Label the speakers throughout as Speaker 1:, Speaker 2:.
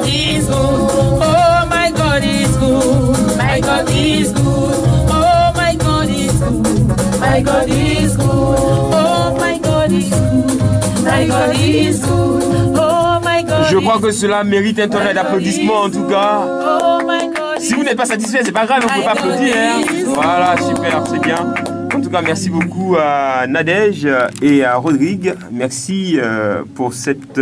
Speaker 1: God is good. Oh, my God is good. My God is good. Oh, my God is good. My God is good. Oh, my God is good. My God is good. Oh, my God.
Speaker 2: Je crois que cela mérite un tonnerre d'applaudissements en tout cas. Si vous n'êtes pas satisfait, c'est pas grave, on ne peut pas applaudir. Hein. Voilà, super, c'est bien. En tout cas, merci beaucoup à Nadège et à Rodrigue. Merci pour cette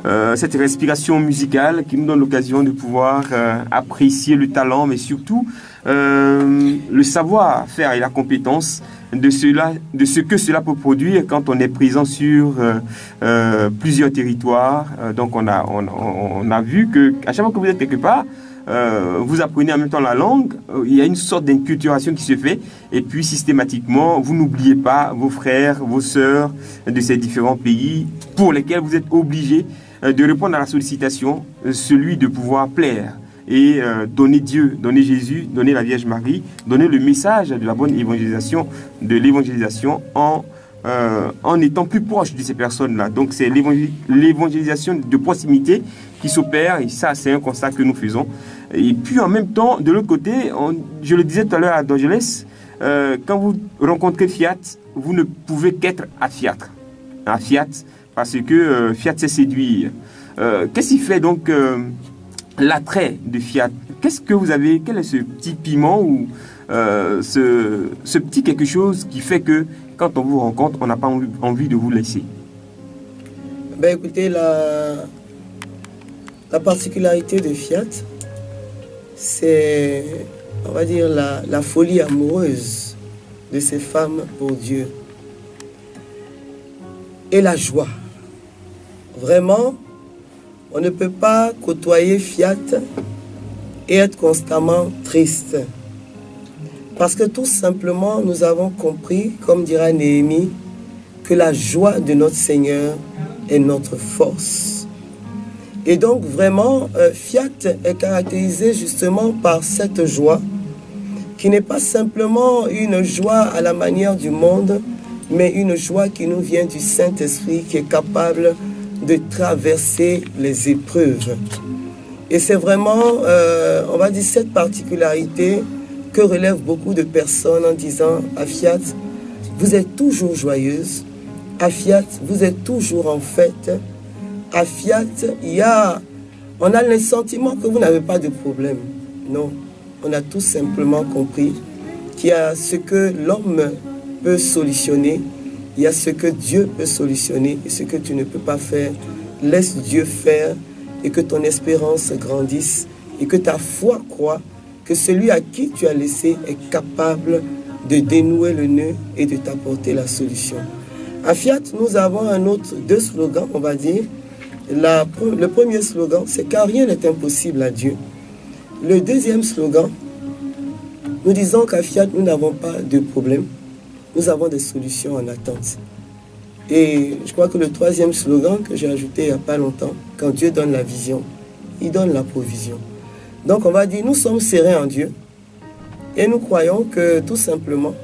Speaker 2: respiration musicale qui nous donne l'occasion de pouvoir apprécier le talent, mais surtout le savoir-faire et la compétence de ce que cela peut produire quand on est présent sur plusieurs territoires. Donc on a vu que à chaque fois que vous êtes quelque part, vous apprenez en même temps la langue, il y a une sorte d'inculturation qui se fait, et puis systématiquement, vous n'oubliez pas vos frères, vos sœurs de ces différents pays pour lesquels vous êtes obligés de répondre à la sollicitation, celui de pouvoir plaire et donner Dieu, donner Jésus, donner la Vierge Marie, donner le message de la bonne évangélisation, de l'évangélisation en étant plus proche de ces personnes-là. Donc c'est l'évangélisation de proximité qui s'opère, et ça c'est un constat que nous faisons. Et puis en même temps, de l'autre côté, je le disais tout à l'heure à Dorgelès, quand vous rencontrez Fiat, vous ne pouvez qu'être à Fiat. À Fiat, parce que Fiat c'est séduire. Qu'est-ce qui fait donc l'attrait de Fiat? Qu'est-ce que vous avez? Quel est ce petit piment ou ce petit quelque chose qui fait que quand on vous rencontre, on n'a pas envie de vous laisser?
Speaker 3: Ben écoutez, la particularité de Fiat, c'est, on va dire, la folie amoureuse de ces femmes pour Dieu. Et la joie. Vraiment, on ne peut pas côtoyer Fiat et être constamment triste. Parce que tout simplement, nous avons compris, comme dira Néhémie, que la joie de notre Seigneur est notre force. Et donc vraiment, Fiat est caractérisé justement par cette joie, qui n'est pas simplement une joie à la manière du monde, mais une joie qui nous vient du Saint-Esprit, qui est capable de traverser les épreuves. Et c'est vraiment, on va dire, cette particularité que relèvent beaucoup de personnes en disant à Fiat, vous êtes toujours joyeuse, à Fiat, vous êtes toujours en fête, à Fiat, on a le sentiment que vous n'avez pas de problème. Non, on a tout simplement compris qu'il y a ce que l'homme peut solutionner, il y a ce que Dieu peut solutionner, et ce que tu ne peux pas faire, laisse Dieu faire, et que ton espérance grandisse, et que ta foi croit que celui à qui tu as laissé est capable de dénouer le nœud et de t'apporter la solution. À Fiat, nous avons deux slogans, on va dire. Le premier slogan, c'est « Car rien n'est impossible à Dieu ». Le deuxième slogan, nous disons qu'à Fiat, nous n'avons pas de problème. Nous avons des solutions en attente. Et je crois que le troisième slogan que j'ai ajouté il n'y a pas longtemps, « Quand Dieu donne la vision, il donne la provision ». Donc on va dire, nous sommes sereins en Dieu et nous croyons que tout simplement,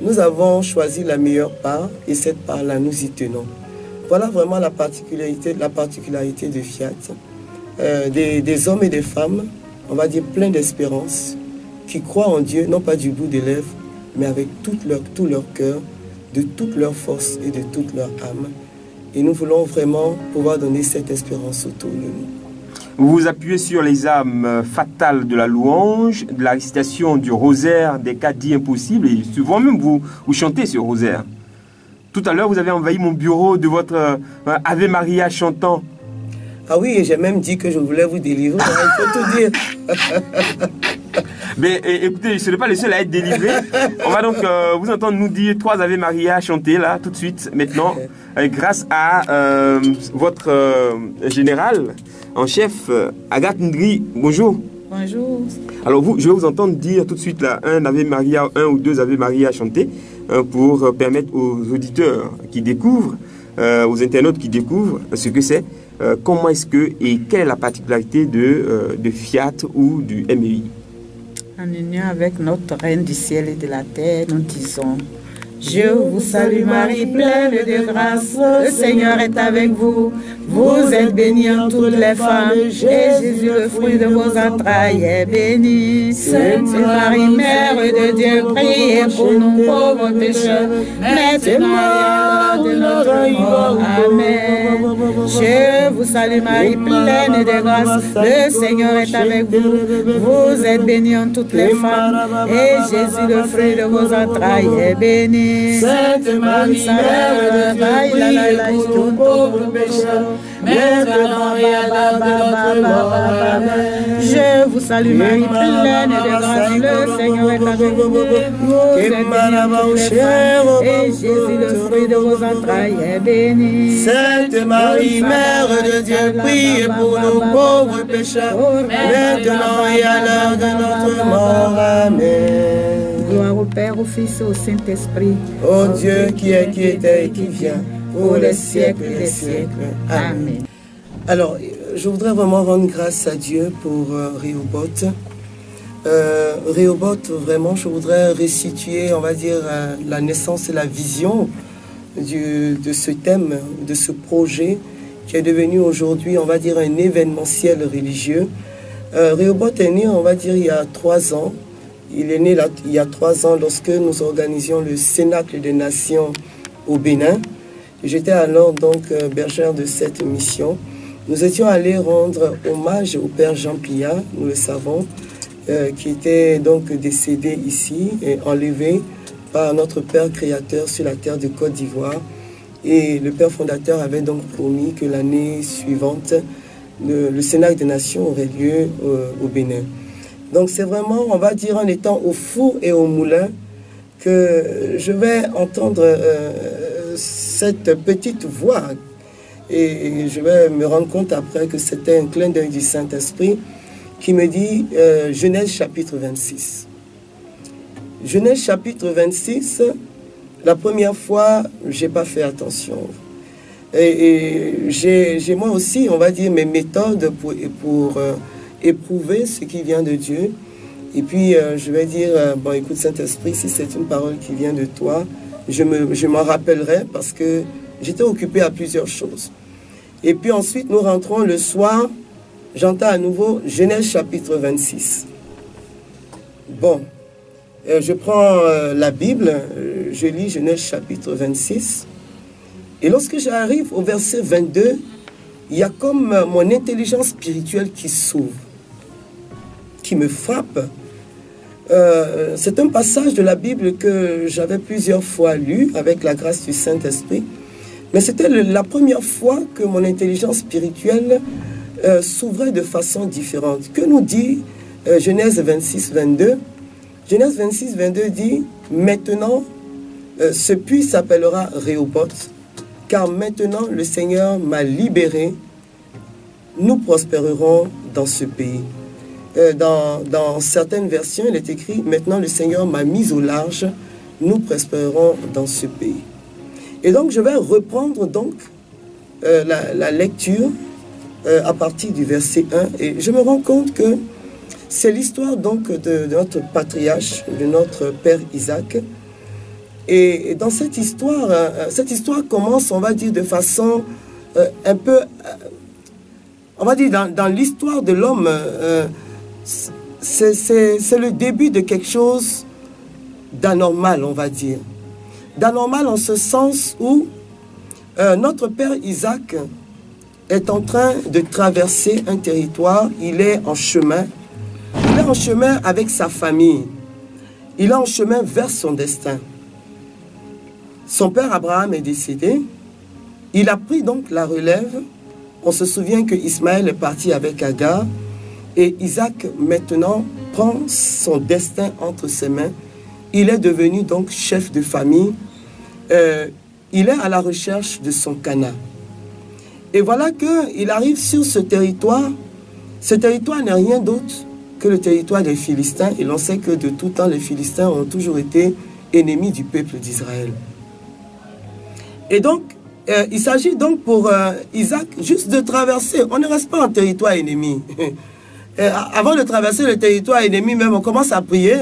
Speaker 3: nous avons choisi la meilleure part et cette part-là, nous y tenons. Voilà vraiment la particularité de Fiat, des hommes et des femmes, on va dire pleins d'espérance, qui croient en Dieu, non pas du bout des lèvres, mais avec tout leur cœur, de toute leur force et de toute leur âme. Et nous voulons vraiment pouvoir donner cette espérance autour de nous.
Speaker 2: Vous vous appuyez sur les âmes fatales de la louange, de la récitation du rosaire des cas dits impossibles, et souvent même vous chantez ce rosaire. Tout à l'heure, vous avez envahi mon bureau de votre Ave Maria chantant.
Speaker 3: Ah oui, et j'ai même dit que je voulais vous délivrer, il faut tout dire.
Speaker 2: Mais écoutez, ce n'est pas le seul à être délivré. On va donc vous entendre nous dire 3 Ave Maria chanter là, tout de suite, maintenant, grâce à votre général en chef, Agathe Ndri. Bonjour.
Speaker 4: Bonjour.
Speaker 2: Alors je vais vous entendre dire tout de suite là, un Ave Maria, 1 ou 2 Ave Maria chanter pour permettre aux auditeurs qui découvrent, aux internautes qui découvrent ce que c'est, comment est-ce que et quelle est la particularité de Fiat ou du MEI.
Speaker 4: En union avec notre Reine du ciel et de la terre, nous disons:
Speaker 1: Je vous salue Marie, pleine de grâce, le Seigneur est avec vous. Vous êtes bénie en toutes les femmes, et Jésus, le fruit de vos entrailles, est béni. Sainte Marie, Mère de Dieu, priez pour nous pauvres pécheurs, maintenant et à l'heure de notre mort. Amen. Je vous salue Marie, pleine de grâce, le Seigneur est avec vous. Vous êtes bénie en toutes les femmes, et Jésus, le fruit de vos entrailles, est béni.
Speaker 3: Sainte Marie, Mère de Dieu, priez pour nous pauvres pécheurs, maintenant et à l'heure de notre mort. Amen.
Speaker 1: Je vous salue Marie, pleine de grâce, le Seigneur est avec vous. Vous êtes bénie en toutes les femmes, et Jésus, le fruit de vos entrailles, est béni.
Speaker 3: Sainte Marie, Mère de Dieu, priez pour nous pauvres pécheurs, maintenant et à l'heure de notre mort. Amen.
Speaker 1: Gloire au Père, au Fils et au Saint-Esprit.
Speaker 3: Ô Dieu qui est, qui était et qui vient, pour les siècles des siècles. Amen. Alors, je voudrais vraiment rendre grâce à Dieu pour Rehoboth. Rehoboth, vraiment, je voudrais restituer, on va dire, la naissance et la vision de ce thème, de ce projet qui est devenu aujourd'hui, on va dire, un événementiel religieux. Rehoboth est né, on va dire, il y a 3 ans. Il est né là, il y a 3 ans lorsque nous organisions le Cénacle des Nations au Bénin. J'étais alors donc bergère de cette mission. Nous étions allés rendre hommage au Père Jean Pia, nous le savons, qui était donc décédé ici et enlevé par notre Père créateur sur la terre de Côte d'Ivoire. Et le Père fondateur avait donc promis que l'année suivante, le Cénacle des Nations aurait lieu au Bénin. Donc c'est vraiment, on va dire, en étant au four et au moulin, que je vais entendre cette petite voix. Et je vais me rendre compte après que c'était un clin d'œil du Saint-Esprit qui me dit Genèse chapitre 26. Genèse chapitre 26, la première fois, je n'ai pas fait attention. Et j'ai moi aussi, on va dire, mes méthodes pour éprouver ce qui vient de Dieu. Et puis, je vais dire, bon, écoute, Saint-Esprit, si c'est une parole qui vient de toi, je m'en rappellerai parce que j'étais occupé à plusieurs choses. Et puis ensuite, nous rentrons le soir, j'entends à nouveau Genèse chapitre 26. Bon, je prends la Bible, je lis Genèse chapitre 26. Et lorsque j'arrive au verset 22, il y a comme mon intelligence spirituelle qui s'ouvre, qui me frappe. C'est un passage de la Bible que j'avais plusieurs fois lu avec la grâce du Saint-Esprit. Mais c'était la première fois que mon intelligence spirituelle s'ouvrait de façon différente. Que nous dit Genèse 26, 22? Genèse 26, 22 dit « Maintenant, ce puits s'appellera Rehoboth, car maintenant le Seigneur m'a libéré, nous prospérerons dans ce pays. » Dans certaines versions, il est écrit « Maintenant le Seigneur m'a mis au large, nous prospérerons dans ce pays. » Et donc, je vais reprendre donc la lecture à partir du verset 1. Et je me rends compte que c'est l'histoire donc de notre patriarche, de notre père Isaac. Et dans cette histoire commence, on va dire, de façon un peu... on va dire, dans l'histoire de l'homme, c'est le début de quelque chose d'anormal, on va dire. D'anormal en ce sens où notre père Isaac est en train de traverser un territoire, il est en chemin. Il est en chemin avec sa famille. Il est en chemin vers son destin. Son père Abraham est décédé. Il a pris donc la relève. On se souvient que Ismaël est parti avec Agar. Et Isaac maintenant prend son destin entre ses mains. Il est devenu donc chef de famille. Il est à la recherche de son Canaan. Et voilà qu'il arrive sur ce territoire. Ce territoire n'est rien d'autre que le territoire des Philistins. Et l'on sait que de tout temps, les Philistins ont toujours été ennemis du peuple d'Israël. Et donc, il s'agit donc pour Isaac juste de traverser. On ne reste pas en territoire ennemi. Avant de traverser le territoire ennemi, même on commence à prier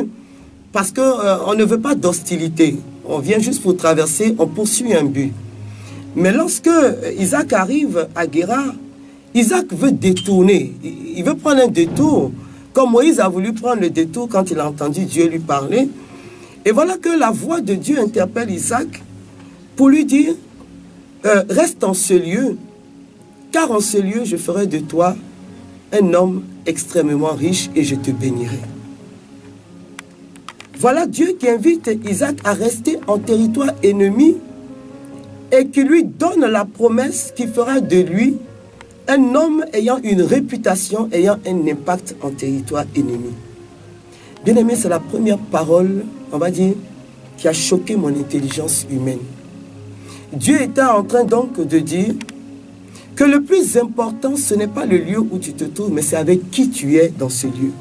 Speaker 3: parce qu'on ne veut pas d'hostilité. on vient juste pour traverser, on poursuit un but. Mais lorsque Isaac arrive à Guérar, Isaac veut détourner, il veut prendre un détour, comme Moïse a voulu prendre le détour quand il a entendu Dieu lui parler. Et voilà que la voix de Dieu interpelle Isaac pour lui dire, reste en ce lieu, car en ce lieu, je ferai de toi un homme extrêmement riche et je te bénirai. Voilà Dieu qui invite Isaac à rester en territoire ennemi et qui lui donne la promesse qui fera de lui un homme ayant une réputation, ayant un impact en territoire ennemi. Bien aimé, c'est la première parole, on va dire, qui a choqué mon intelligence humaine. Dieu était en train donc de dire que le plus important, ce n'est pas le lieu où tu te trouves, mais c'est avec qui tu es dans ce lieu.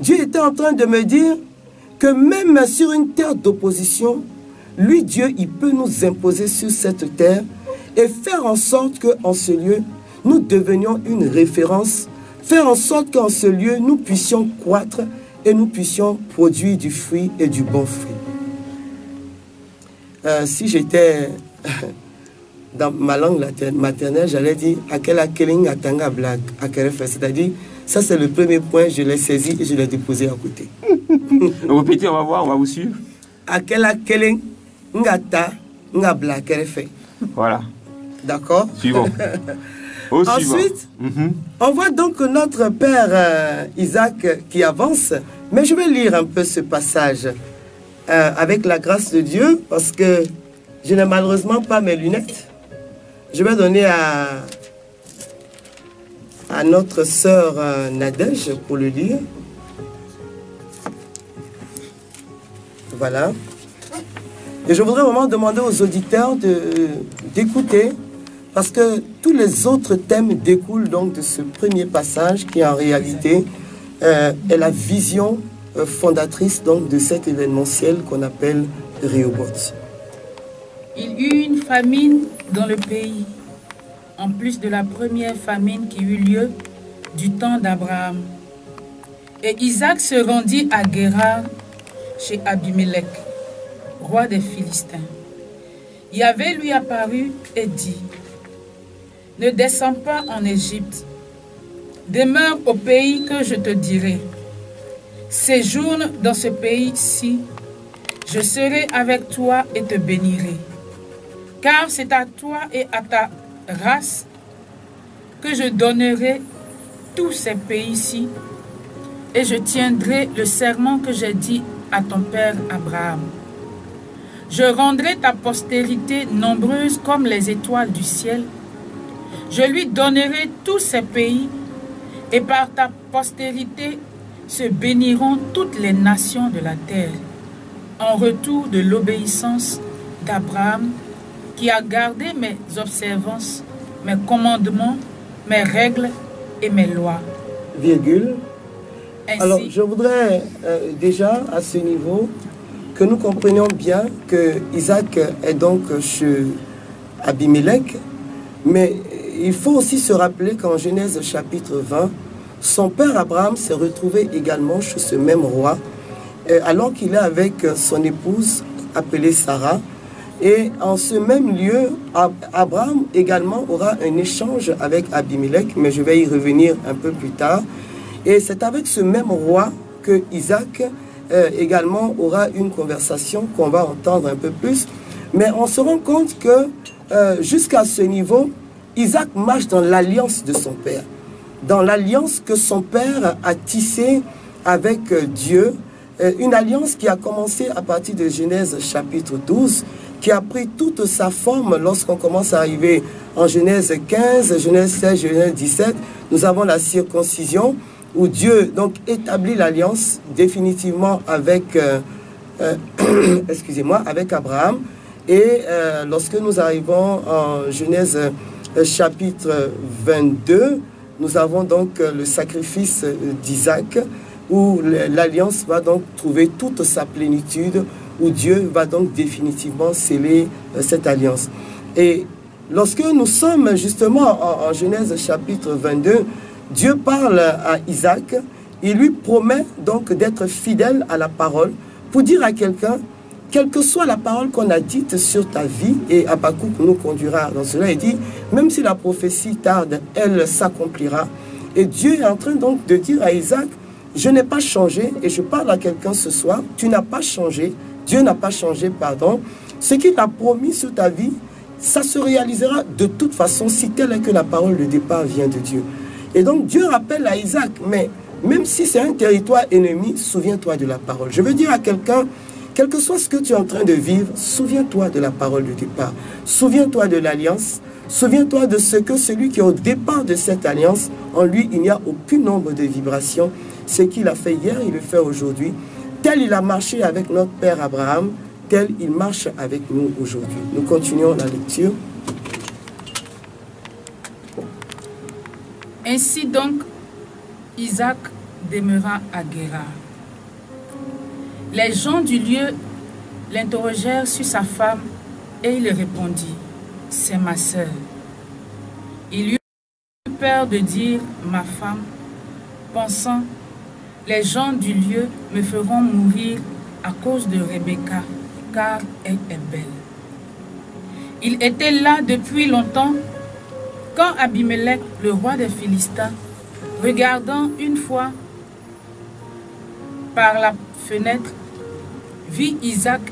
Speaker 3: Dieu était en train de me dire que même sur une terre d'opposition, lui, Dieu, il peut nous imposer sur cette terre et faire en sorte qu'en ce lieu, nous devenions une référence, faire en sorte qu'en ce lieu, nous puissions croître et nous puissions produire du fruit et du bon fruit. Si j'étais dans ma langue maternelle, j'allais dire c'est-à-dire, ça c'est le premier point, je l'ai saisi et je l'ai déposé à côté.
Speaker 2: Répétez, on va voir, on va vous suivre. Voilà.
Speaker 3: D'accord.
Speaker 2: Suivant.
Speaker 3: Ensuite, on voit donc notre père Isaac qui avance, mais je vais lire un peu ce passage avec la grâce de Dieu, parce que je n'ai malheureusement pas mes lunettes. Je vais donner à notre sœur Nadège pour le lire. Voilà. Et je voudrais vraiment demander aux auditeurs d'écouter, parce que tous les autres thèmes découlent donc de ce premier passage qui en réalité est la vision fondatrice donc de cet événementiel qu'on appelle Rehoboth.
Speaker 1: Il y eut une famine dans le pays, en plus de la première famine qui eut lieu du temps d'Abraham. Et Isaac se rendit à Guérar chez Abimelech, roi des Philistins. Yahvé lui apparut et dit, « Ne descends pas en Égypte, demeure au pays que je te dirai. Séjourne dans ce pays-ci, je serai avec toi et te bénirai. Car c'est à toi et à ta race que je donnerai tous ces pays-ci, et je tiendrai le serment que j'ai dit à ton père Abraham. Je rendrai ta postérité nombreuse comme les étoiles du ciel. Je lui donnerai tous ces pays, et par ta postérité se béniront toutes les nations de la terre, en retour de l'obéissance d'Abraham, qui a gardé mes observances, mes commandements, mes règles et mes lois. »
Speaker 3: Virgule.
Speaker 1: Ainsi,
Speaker 3: alors, je voudrais déjà, à ce niveau, que nous comprenions bien que Isaac est donc chez Abimelech, mais il faut aussi se rappeler qu'en Genèse chapitre 20, son père Abraham s'est retrouvé également chez ce même roi, alors qu'il est avec son épouse appelée Sarah. Et en ce même lieu, Abraham également aura un échange avec Abimelech, mais je vais y revenir un peu plus tard. Et c'est avec ce même roi que Isaac également aura une conversation qu'on va entendre un peu plus. Mais on se rend compte que jusqu'à ce niveau, Isaac marche dans l'alliance de son père, dans l'alliance que son père a tissée avec Dieu, une alliance qui a commencé à partir de Genèse chapitre 12, qui a pris toute sa forme lorsqu'on commence à arriver en Genèse 15, Genèse 16, Genèse 17. Nous avons la circoncision, où Dieu donc établit l'alliance définitivement avec, excusez-moi, avec Abraham. Et lorsque nous arrivons en Genèse chapitre 22, nous avons donc le sacrifice d'Isaac, où l'alliance va donc trouver toute sa plénitude, où Dieu va donc définitivement sceller cette alliance. Et lorsque nous sommes justement en Genèse chapitre 22, Dieu parle à Isaac, il lui promet donc d'être fidèle à la parole pour dire à quelqu'un quelle que soit la parole qu'on a dite sur ta vie, et Habakkuk nous conduira dans cela, il dit, même si la prophétie tarde, elle s'accomplira. Et Dieu est en train donc de dire à Isaac, je n'ai pas changé, et je parle à quelqu'un ce soir, tu n'as pas changé, Dieu n'a pas changé, pardon. Ce qu'il a promis sur ta vie, ça se réalisera de toute façon si telle est que la parole de départ vient de Dieu. Et donc Dieu rappelle à Isaac, mais même si c'est un territoire ennemi, souviens-toi de la parole. Je veux dire à quelqu'un, quel que soit ce que tu es en train de vivre, souviens-toi de la parole de départ. Souviens-toi de l'alliance. Souviens-toi de ce que celui qui est au départ de cette alliance, en lui, il n'y a aucun nombre de vibrations. Ce qu'il a fait hier, il le fait aujourd'hui. Tel il a marché avec notre père Abraham, tel il marche avec nous aujourd'hui. Nous continuons la lecture.
Speaker 1: Ainsi donc, Isaac demeura à Guérar. Les gens du lieu l'interrogèrent sur sa femme et il répondit, « C'est ma sœur. » Il eut peur de dire « ma femme », pensant, « Les gens du lieu me feront mourir à cause de Rebecca, car elle est belle. » Il était là depuis longtemps quand Abimelech, le roi des Philistins, regardant une fois par la fenêtre, vit Isaac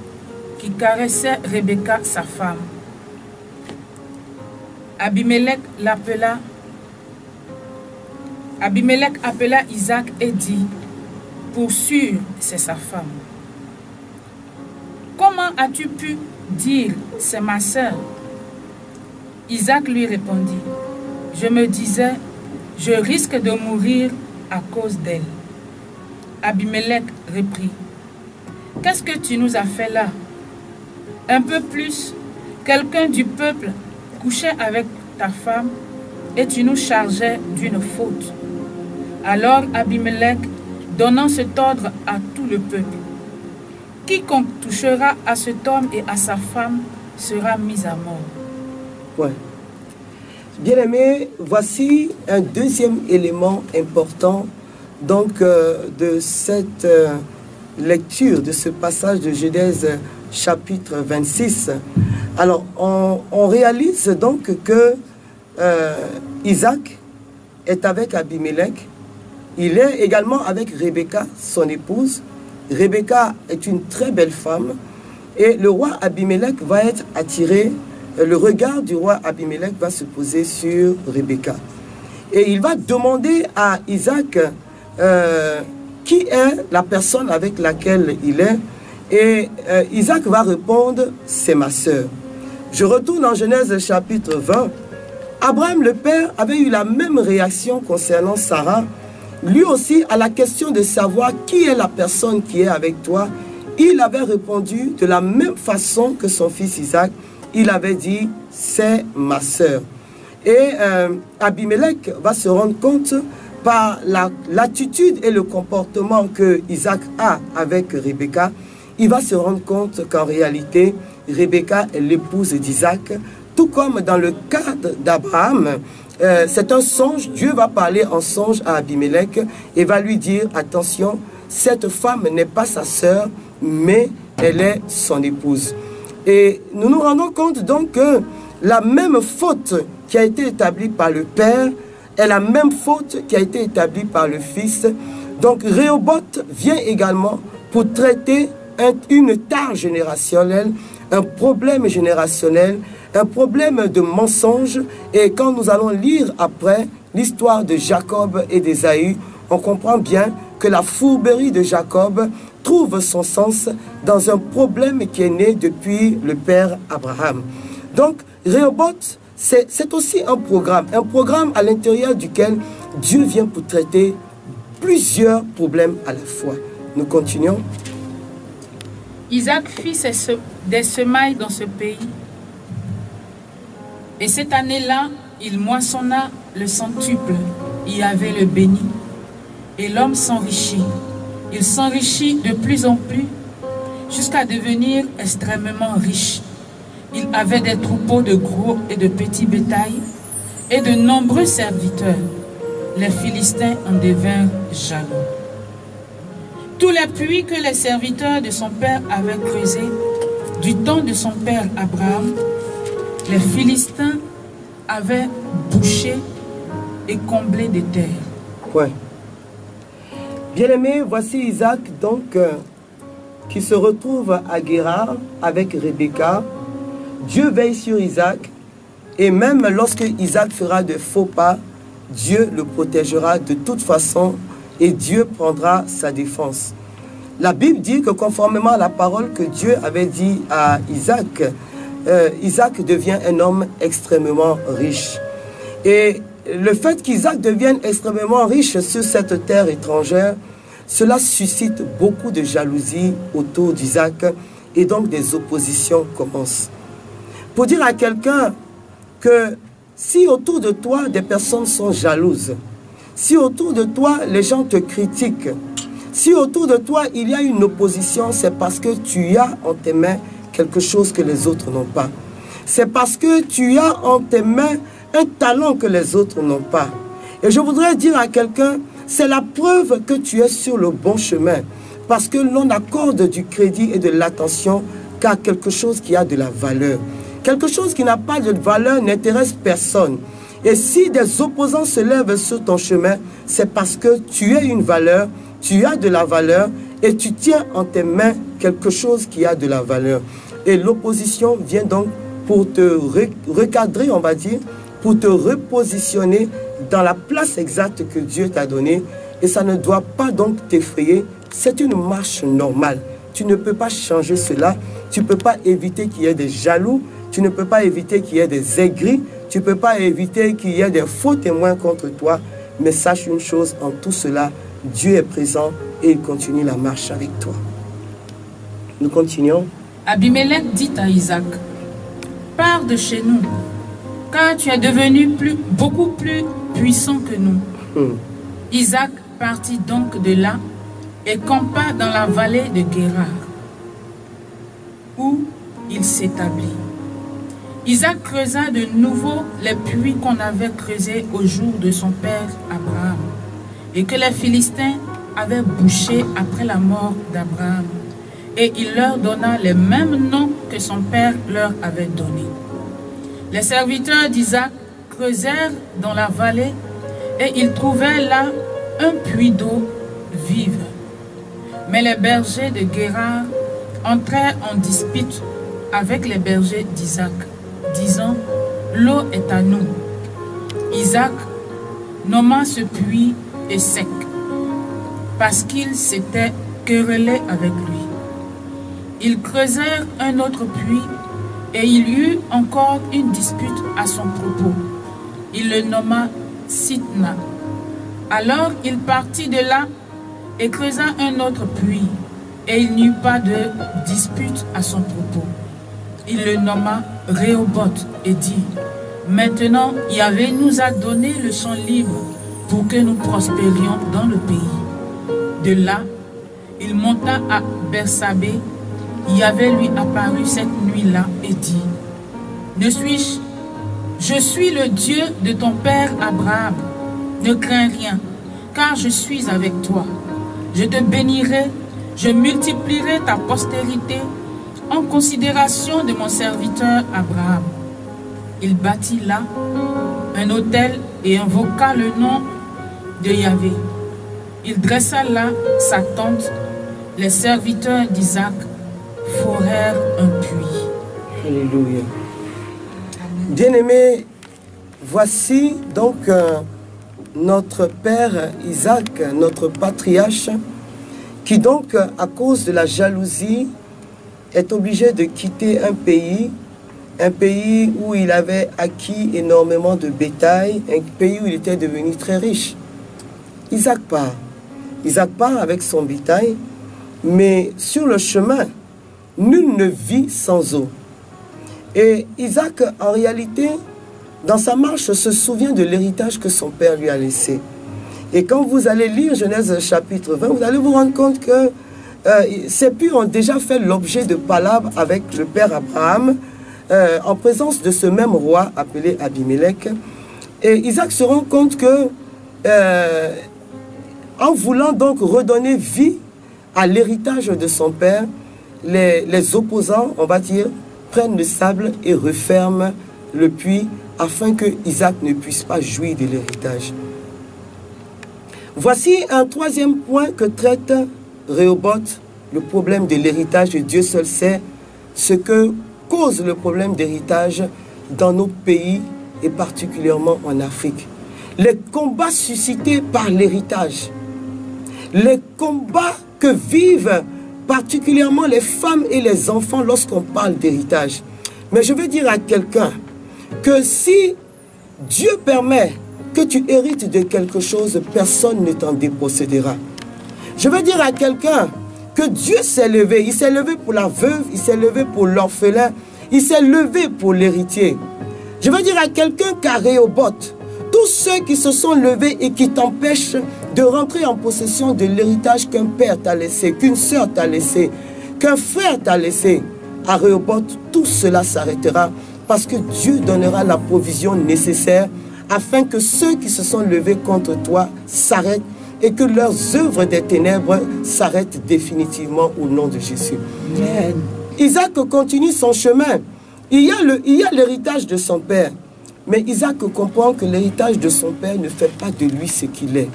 Speaker 1: qui caressait Rebecca, sa femme. Abimelech appela Isaac et dit, « Pour sûr, c'est sa femme. » « Comment as-tu pu dire, c'est ma sœur? » Isaac lui répondit, « Je me disais, je risque de mourir à cause d'elle. » Abimelech reprit, « Qu'est-ce que tu nous as fait là? » Un peu plus, quelqu'un du peuple couchait avec ta femme et tu nous chargeais d'une faute. Alors Abimelech, donnant cet ordre à tout le peuple, « Quiconque touchera à cet homme et à sa femme sera mis à mort. »
Speaker 3: Ouais. Bien-aimés, voici un deuxième élément important donc de cette lecture, de ce passage de Genèse chapitre 26. Alors, on réalise donc que Isaac est avec Abimelech. Il est également avec Rebecca, son épouse. Rebecca est une très belle femme. Et le roi Abimelech va être attiré, le regard du roi Abimelech va se poser sur Rebecca. Et il va demander à Isaac qui est la personne avec laquelle il est. Et Isaac va répondre, c'est ma sœur. Je retourne en Genèse chapitre 20. Abraham le père avait eu la même réaction concernant Sarah. Lui aussi, à la question de savoir qui est la personne qui est avec toi, il avait répondu de la même façon que son fils Isaac. Il avait dit, c'est ma sœur. Et Abimelech va se rendre compte par l'attitude et le comportement que Isaac a avec Rebecca. Il va se rendre compte qu'en réalité, Rebecca est l'épouse d'Isaac. Tout comme dans le cadre d'Abraham, c'est un songe. Dieu va parler en songe à Abimelech et va lui dire, attention, cette femme n'est pas sa sœur, mais elle est son épouse. Et nous nous rendons compte donc que la même faute qui a été établie par le père est la même faute qui a été établie par le fils. Donc Rehoboth vient également pour traiter une tare générationnelle, un problème générationnel, un problème de mensonge. Et quand nous allons lire après l'histoire de Jacob et d'Ésaü, on comprend bien que la fourberie de Jacob trouve son sens dans un problème qui est né depuis le père Abraham. Donc Rehoboth, c'est aussi un programme à l'intérieur duquel Dieu vient pour traiter plusieurs problèmes à la fois. Nous continuons.
Speaker 1: Isaac fit des semailles dans ce pays. Et cette année-là, il moissonna le centuple. Yahvé le bénit. Et l'homme s'enrichit. Il s'enrichit de plus en plus jusqu'à devenir extrêmement riche. Il avait des troupeaux de gros et de petits bétails et de nombreux serviteurs. Les Philistins en devinrent jaloux. tous les puits que les serviteurs de son père avaient creusés, du temps de son père Abraham, les Philistins avaient bouché et comblé de terre.
Speaker 3: Ouais. Bien-aimé, voici Isaac donc qui se retrouve à Guérar avec Rebecca. Dieu veille sur Isaac et même lorsque Isaac fera de faux pas, Dieu le protégera de toute façon et Dieu prendra sa défense. La Bible dit que conformément à la parole que Dieu avait dit à Isaac, Isaac devient un homme extrêmement riche. Et le fait qu'Isaac devienne extrêmement riche sur cette terre étrangère, cela suscite beaucoup de jalousie autour d'Isaac et donc des oppositions commencent. Pour dire à quelqu'un que si autour de toi des personnes sont jalouses, si autour de toi les gens te critiquent, si autour de toi il y a une opposition, c'est parce que tu as en tes mains quelque chose que les autres n'ont pas. C'est parce que tu as en tes mains un talent que les autres n'ont pas. Et je voudrais dire à quelqu'un, c'est la preuve que tu es sur le bon chemin. Parce que l'on accorde du crédit et de l'attention qu'à quelque chose qui a de la valeur. Quelque chose qui n'a pas de valeur n'intéresse personne. Et si des opposants se lèvent sur ton chemin, c'est parce que tu es une valeur, tu as de la valeur et tu tiens en tes mains quelque chose qui a de la valeur. Et l'opposition vient donc pour te recadrer, on va dire, pour te repositionner dans la place exacte que Dieu t'a donnée. Et ça ne doit pas donc t'effrayer. C'est une marche normale. Tu ne peux pas changer cela. Tu ne peux pas éviter qu'il y ait des jaloux. Tu ne peux pas éviter qu'il y ait des aigris. Tu ne peux pas éviter qu'il y ait des faux témoins contre toi. Mais sache une chose, en tout cela, Dieu est présent et il continue la marche avec toi. Nous continuons.
Speaker 1: Abimelech dit à Isaac, pars de chez nous, car tu es devenu beaucoup plus puissant que nous. Isaac partit donc de là et campa dans la vallée de Guérar, où il s'établit. Isaac creusa de nouveau les puits qu'on avait creusés au jour de son père Abraham, et que les Philistins avaient bouchés après la mort d'Abraham. Et il leur donna les mêmes noms que son père leur avait donnés. Les serviteurs d'Isaac creusèrent dans la vallée et ils trouvèrent là un puits d'eau vive. Mais les bergers de Guérar entrèrent en dispute avec les bergers d'Isaac, disant, l'eau est à nous. Isaac nomma ce puits Essek, parce qu'ils s'étaient querellés avec lui. Ils creusèrent un autre puits et il y eut encore une dispute à son propos. Il le nomma Sitna. Alors il partit de là et creusa un autre puits et il n'y eut pas de dispute à son propos. Il le nomma Rehoboth et dit, maintenant Yahvé nous a donné le champ libre pour que nous prospérions dans le pays. De là, il monta à Bersabée. Yahvé lui apparut cette nuit-là et dit, je suis le Dieu de ton père Abraham, ne crains rien, car je suis avec toi. Je te bénirai, je multiplierai ta postérité en considération de mon serviteur Abraham. Il bâtit là un autel et invoqua le nom de Yahvé. Il dressa là sa tente. Les serviteurs d'Isaac forèrent un puits.
Speaker 3: Alléluia. Bien-aimés, voici donc notre père Isaac, notre patriarche, qui donc, à cause de la jalousie, est obligé de quitter un pays où il avait acquis énormément de bétail, un pays où il était devenu très riche. Isaac part. Isaac part avec son bétail, mais sur le chemin, nul ne vit sans eau. Et Isaac, en réalité, dans sa marche, se souvient de l'héritage que son père lui a laissé. Et quand vous allez lire Genèse chapitre 20, vous allez vous rendre compte que ces puits ont déjà fait l'objet de palabres avec le père Abraham, en présence de ce même roi appelé Abimelech. Et Isaac se rend compte que, en voulant donc redonner vie à l'héritage de son père, les opposants, on va dire, prennent le sable et referment le puits afin que Isaac ne puisse pas jouir de l'héritage. Voici un troisième point que traite Rehoboth, le problème de l'héritage. Dieu seul sait ce que cause le problème d'héritage dans nos pays et particulièrement en Afrique. Les combats suscités par l'héritage, les combats que vivent particulièrement les femmes et les enfants lorsqu'on parle d'héritage. Mais je veux dire à quelqu'un que si Dieu permet que tu hérites de quelque chose, personne ne t'en dépossédera. Je veux dire à quelqu'un que Dieu s'est levé. Il s'est levé pour la veuve, il s'est levé pour l'orphelin, il s'est levé pour l'héritier. Je veux dire à quelqu'un qu'à Rehoboth, tous ceux qui se sont levés et qui t'empêchent de rentrer en possession de l'héritage qu'un père t'a laissé, qu'une sœur t'a laissé, qu'un frère t'a laissé, à Rehoboth, tout cela s'arrêtera parce que Dieu donnera la provision nécessaire afin que ceux qui se sont levés contre toi s'arrêtent et que leurs œuvres des ténèbres s'arrêtent définitivement au nom de Jésus. Amen. Isaac continue son chemin. Il y a l'héritage de son père. Mais Isaac comprend que l'héritage de son père ne fait pas de lui ce qu'il est.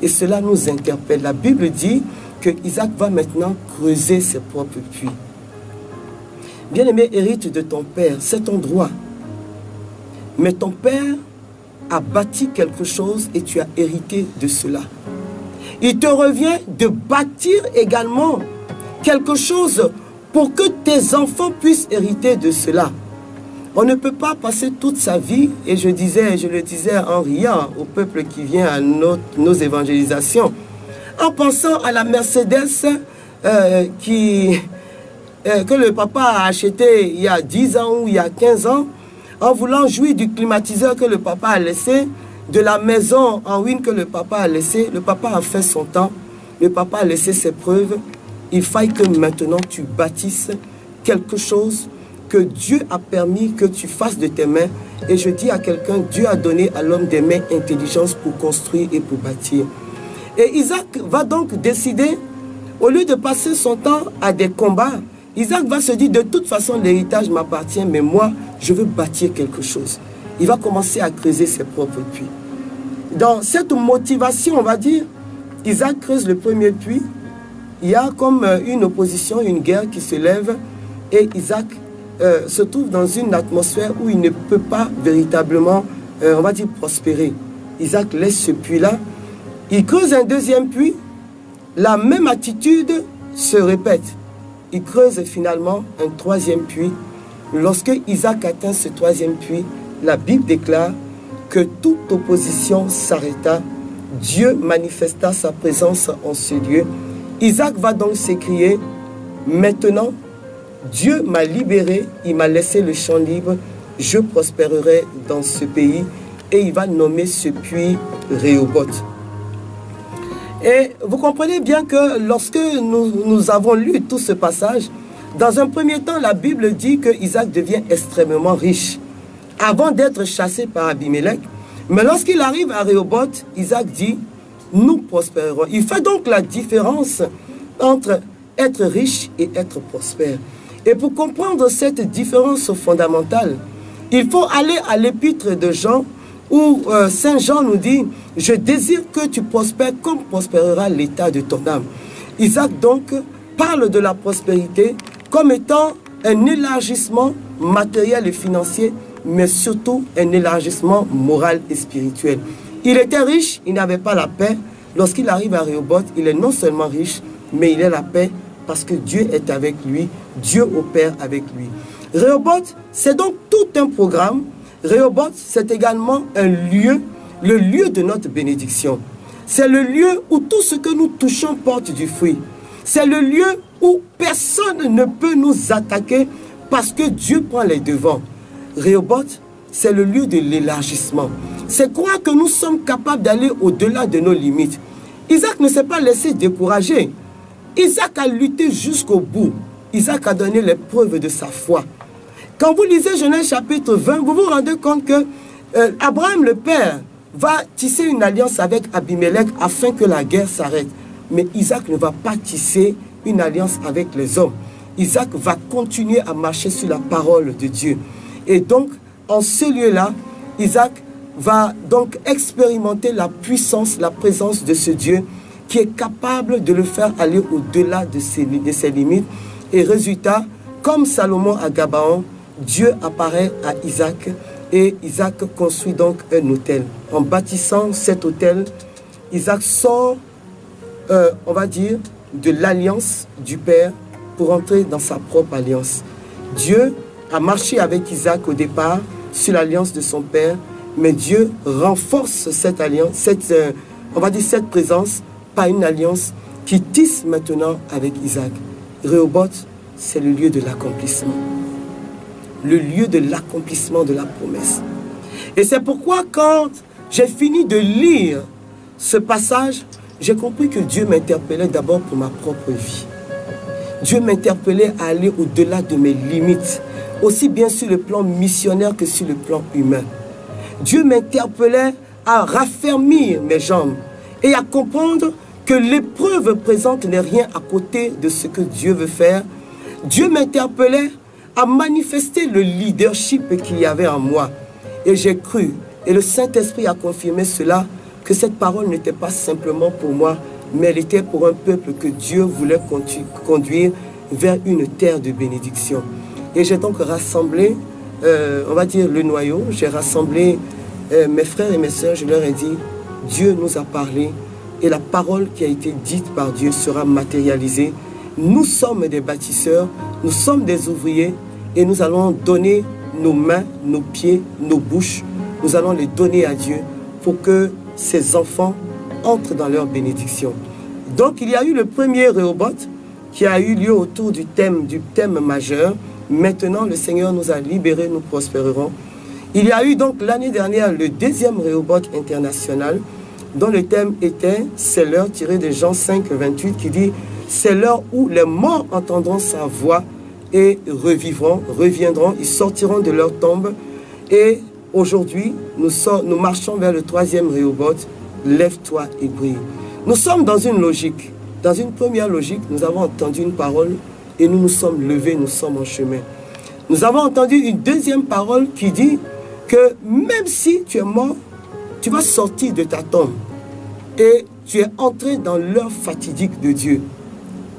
Speaker 3: Et cela nous interpelle. La Bible dit que Isaac va maintenant creuser ses propres puits. Bien-aimé, hérite de ton père, c'est ton droit. Mais ton père a bâti quelque chose et tu as hérité de cela. Il te revient de bâtir également quelque chose pour que tes enfants puissent hériter de cela. On ne peut pas passer toute sa vie, et je le disais en riant au peuple qui vient à nos évangélisations, en pensant à la Mercedes que le papa a acheté il y a 10 ans ou il y a 15 ans, en voulant jouir du climatiseur que le papa a laissé, de la maison en ruine que le papa a laissé. Le papa a fait son temps, le papa a laissé ses preuves. Il faille que maintenant tu bâtisses quelque chose que Dieu a permis que tu fasses de tes mains. Et je dis à quelqu'un, Dieu a donné à l'homme des mains intelligence pour construire et pour bâtir. Et Isaac va donc décider, au lieu de passer son temps à des combats, Isaac va se dire, de toute façon l'héritage m'appartient, mais moi je veux bâtir quelque chose. Il va commencer à creuser ses propres puits. Dans cette motivation, on va dire, Isaac creuse le premier puits. Il y a comme une opposition, une guerre qui se lève, et Isaac se trouve dans une atmosphère où il ne peut pas véritablement, on va dire, prospérer. Isaac laisse ce puits-là. Il creuse un deuxième puits. La même attitude se répète. Il creuse finalement un troisième puits. Lorsque Isaac atteint ce troisième puits, la Bible déclare que toute opposition s'arrêta. Dieu manifesta sa présence en ce lieu. Isaac va donc s'écrier, maintenant, Dieu m'a libéré, il m'a laissé le champ libre, je prospérerai dans ce pays. Et il va nommer ce puits Rehoboth. Et vous comprenez bien que lorsque nous avons lu tout ce passage, dans un premier temps, la Bible dit que Isaac devient extrêmement riche, avant d'être chassé par Abimelech. Mais lorsqu'il arrive à Rehoboth, Isaac dit, nous prospérerons. Il fait donc la différence entre être riche et être prospère. Et pour comprendre cette différence fondamentale, il faut aller à l'épître de Jean, où Saint Jean nous dit, je désire que tu prospères comme prospérera l'état de ton âme. Isaac donc parle de la prospérité comme étant un élargissement matériel et financier, mais surtout un élargissement moral et spirituel. Il était riche, il n'avait pas la paix. Lorsqu'il arrive à Rehoboth, il est non seulement riche, mais il a la paix parce que Dieu est avec lui, Dieu opère avec lui. Rehoboth, c'est donc tout un programme. Rehoboth, c'est également un lieu, le lieu de notre bénédiction. C'est le lieu où tout ce que nous touchons porte du fruit. C'est le lieu où personne ne peut nous attaquer parce que Dieu prend les devants. Rehoboth, c'est le lieu de l'élargissement. C'est croire que nous sommes capables d'aller au-delà de nos limites. Isaac ne s'est pas laissé décourager. Isaac a lutté jusqu'au bout. Isaac a donné les preuves de sa foi. Quand vous lisez Genèse chapitre 20, vous vous rendez compte que Abraham le père va tisser une alliance avec Abimelech afin que la guerre s'arrête. mais Isaac ne va pas tisser une alliance avec les hommes. Isaac va continuer à marcher sur la parole de Dieu. Et donc, en ce lieu-là, Isaac va donc expérimenter la puissance, la présence de ce Dieu qui est capable de le faire aller au-delà de ses limites. Et résultat, comme Salomon à Gabaon, Dieu apparaît à Isaac et Isaac construit donc un autel. En bâtissant cet autel, Isaac sort, on va dire, de l'alliance du Père pour entrer dans sa propre alliance. Dieu a marché avec Isaac au départ sur l'alliance de son Père, mais Dieu renforce cette alliance, on va dire cette présence par une alliance qui tisse maintenant avec Isaac. Rehoboth, c'est le lieu de l'accomplissement. Le lieu de l'accomplissement de la promesse. Et c'est pourquoi quand j'ai fini de lire ce passage, j'ai compris que Dieu m'interpellait d'abord pour ma propre vie. Dieu m'interpellait à aller au-delà de mes limites, aussi bien sur le plan missionnaire que sur le plan humain. Dieu m'interpellait à raffermir mes jambes et à comprendre que l'épreuve présente n'est rien à côté de ce que Dieu veut faire. Dieu m'interpellait à manifester le leadership qu'il y avait en moi. Et j'ai cru, et le Saint-Esprit a confirmé cela, que cette parole n'était pas simplement pour moi, mais elle était pour un peuple que Dieu voulait conduire vers une terre de bénédiction. Et j'ai donc rassemblé, on va dire le noyau, j'ai rassemblé mes frères et mes sœurs, je leur ai dit, Dieu nous a parlé, et la parole qui a été dite par Dieu sera matérialisée. Nous sommes des bâtisseurs, nous sommes des ouvriers, et nous allons donner nos mains, nos pieds, nos bouches, nous allons les donner à Dieu pour que ses enfants entrent dans leur bénédiction. Donc il y a eu le premier Rehoboth qui a eu lieu autour du thème majeur. Maintenant le Seigneur nous a libérés, nous prospérerons. Il y a eu donc l'année dernière le deuxième Rehoboth international dont le thème était « C'est l'heure » tiré de Jean 5, 28 qui dit « C'est l'heure où les morts entendront sa voix et reviendront, ils sortiront de leur tombe. » Et aujourd'hui, nous marchons vers le troisième Rehoboth, « Lève-toi et brille ». Nous sommes dans une logique. Dans une première logique, nous avons entendu une parole et nous nous sommes levés, nous sommes en chemin. Nous avons entendu une deuxième parole qui dit que même si tu es mort, tu vas sortir de ta tombe et tu es entré dans l'heure fatidique de Dieu.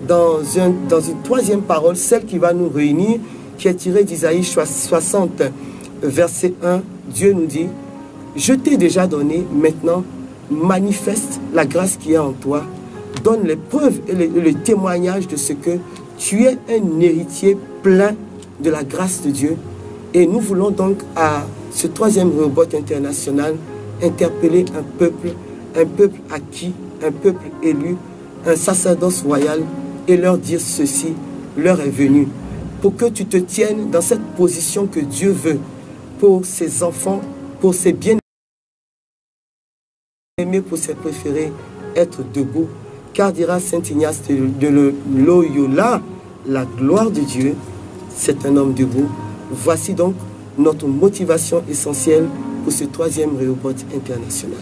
Speaker 3: Dans une troisième parole, celle qui va nous réunir, qui est tirée d'Isaïe 60, verset 1, Dieu nous dit, « Je t'ai déjà donné, maintenant, manifeste la grâce qui est en toi, donne les preuves et le témoignage de ce que tu es un héritier plein de la grâce de Dieu. » Et nous voulons donc à ce troisième Rehoboth international interpeller un peuple acquis, un peuple élu, un sacerdoce royal, et leur dire ceci, l'heure est venue, pour que tu te tiennes dans cette position que Dieu veut pour ses enfants, pour ses bien-aimés, pour ses préférés, être debout. Car dira Saint Ignace de Loyola, la gloire de Dieu, c'est un homme debout. Voici donc notre motivation essentielle pour ce troisième Rehoboth international.